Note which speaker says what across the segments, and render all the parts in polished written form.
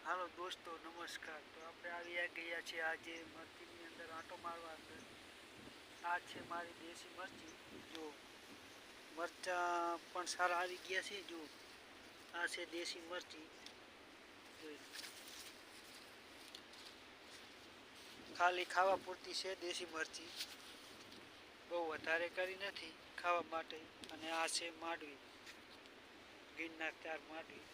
Speaker 1: હાલો દોસ્તો, નમસ્કાર. તો આપણે આવી ગયા છીએ આજે મરચીની અંદર આંટો મારવા અંદર. આ છે મારી દેશી મરચી. જો મરચા પણ સારા આવી ગયા છે. જો આ છે દેશી મરચી. જોઈ ખાલી ખાવા પૂરતી છે દેશી મરચી, બહુ વધારે કરી નથી ખાવા માટે. અને આ છે માંડવી, ગિરનાર 4 માંડવી.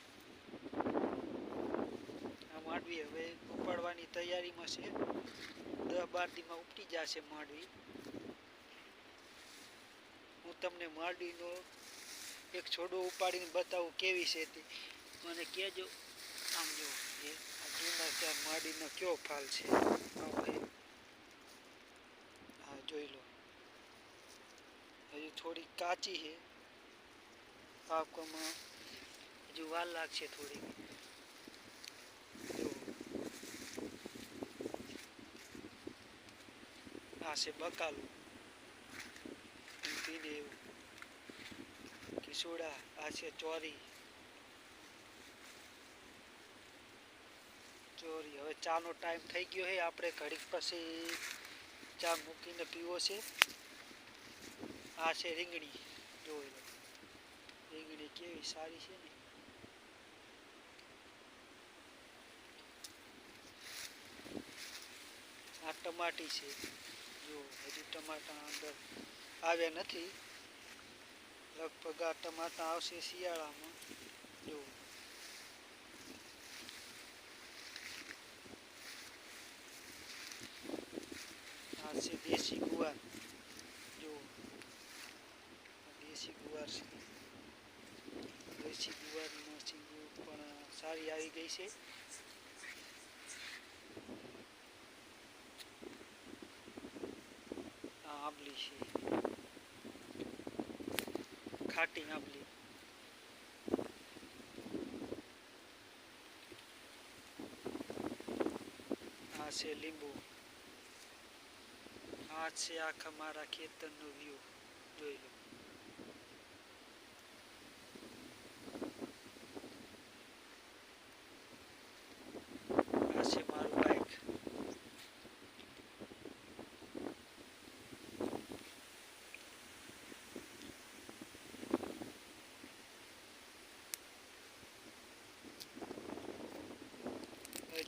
Speaker 1: આ માંડવી હવે ઉપાડવાની તૈયારીમાં છે. 10-12 દીમાં ઉપટી જશે માંડવી. હું તમને માંડવીનો એક છોડો ઉપાડીને બતાવું કેવી છે તે મને કહેજો. આમ જો આ ગિરનાર 4 માંડવીનો કયો ફાલ છે. હા, જોઈ લો. હજુ થોડી કાચી છે, પાકવામાં હજુ વાર લાગશે થોડી. જો આ છે બકાલું, પીને એવું કિસોડા. આ છે ચોરી. હવે ચાનો ટાઈમ થઈ ગયો છે. આપણે ઘડીક પછી ચા મૂકીને પીવો છે. આ છે રીંગણી. જોઈ લો રીંગણી કેવી સારી છે ને. આ ટમાટી છે. જો હજુ ટમાટા અંદર આવ્યા નથી. લગભગ આ ટમાટા આવશે શિયાળામાં. જો આ છે દેશી ગુવાર. જો દેશી ગુવાર છે. દેશી ગુવારની સિંગો પણ સારી આવી ગઈ છે. આ આંબલી છે, ખાટી આંબલી. આ છે લીંબુ. આ છે આખા મારા ખેતરનો વ્યૂ. જોઈ લો. આ છે મારું બાઇક.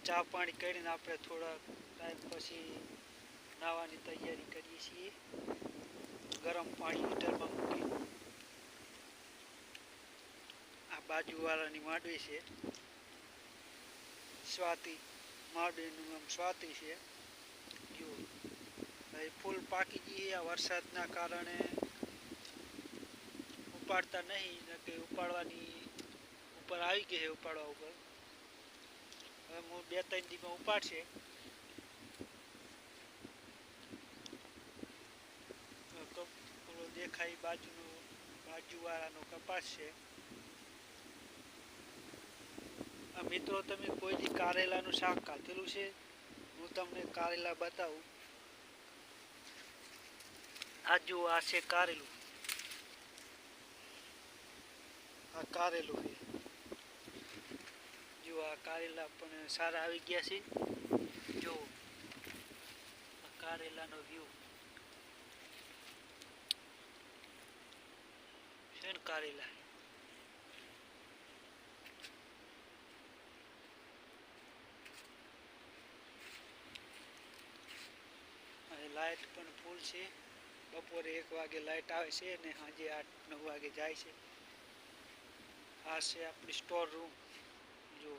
Speaker 1: ચા પાણી કરીને આપણે થોડા ટાઈમ પછી નાહવાની તૈયારી કરીએ છીએ. ગરમ પાણી હીટરમાં મૂકી. આ બાજુવાળાની માંડવી છે, સ્વાતિ. માંડવીનું નામ સ્વાતિ છે. જો હવે ફૂલ પાકી ગઈ. આ વરસાદના કારણે ઉપાડતા નહીં, કે ઉપાડવાની ઉપર આવી ગઈ છે. ઉપાડવા ઉપર હવે હું 2-3 દીમાં ઉપાડશે. દેખાય બાજુવાળાનો કપાસ છે. મિત્રો, તમે કોઈ દી કારેલાનું શાક ખાધેલું છે? હું તમને કારેલા બતાવું. આ જો આ છે કારેલું. આ કારેલું છે. જો આ કારેલા પણ સારા આવી ગયા છે. જો આ કારેલાનો વ્યૂ છે ને. કારેલા લાઇટ પણ ફૂલ છે. બપોરે 1 વાગે લાઇટ આવે છે અને સાંજે 8-9 વાગે જાય છે. આ છે આપણી સ્ટોર રૂમ. જો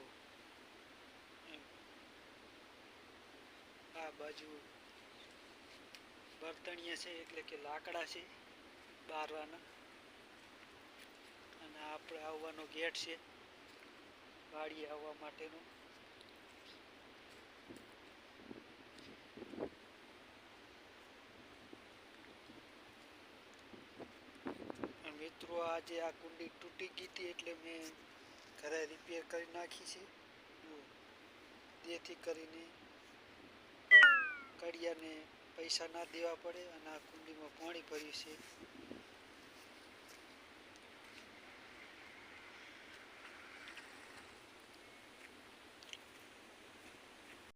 Speaker 1: આ બાજુ બર્તણિયા છે, એટલે કે લાકડા છે બારવાના. અને આપણે આવવાનો ગેટ છે, વાડીએ આવવા માટેનો. મિત્રો, આજે આ કુંડી તૂટી ગઈ હતી એટલે મેં ઘરે રિપેર કરી નાખી છે. જેથી કરીને કડિયાને પૈસા ના દેવા પડે. અને આ કુંડીમાં પાણી ભર્યું છે.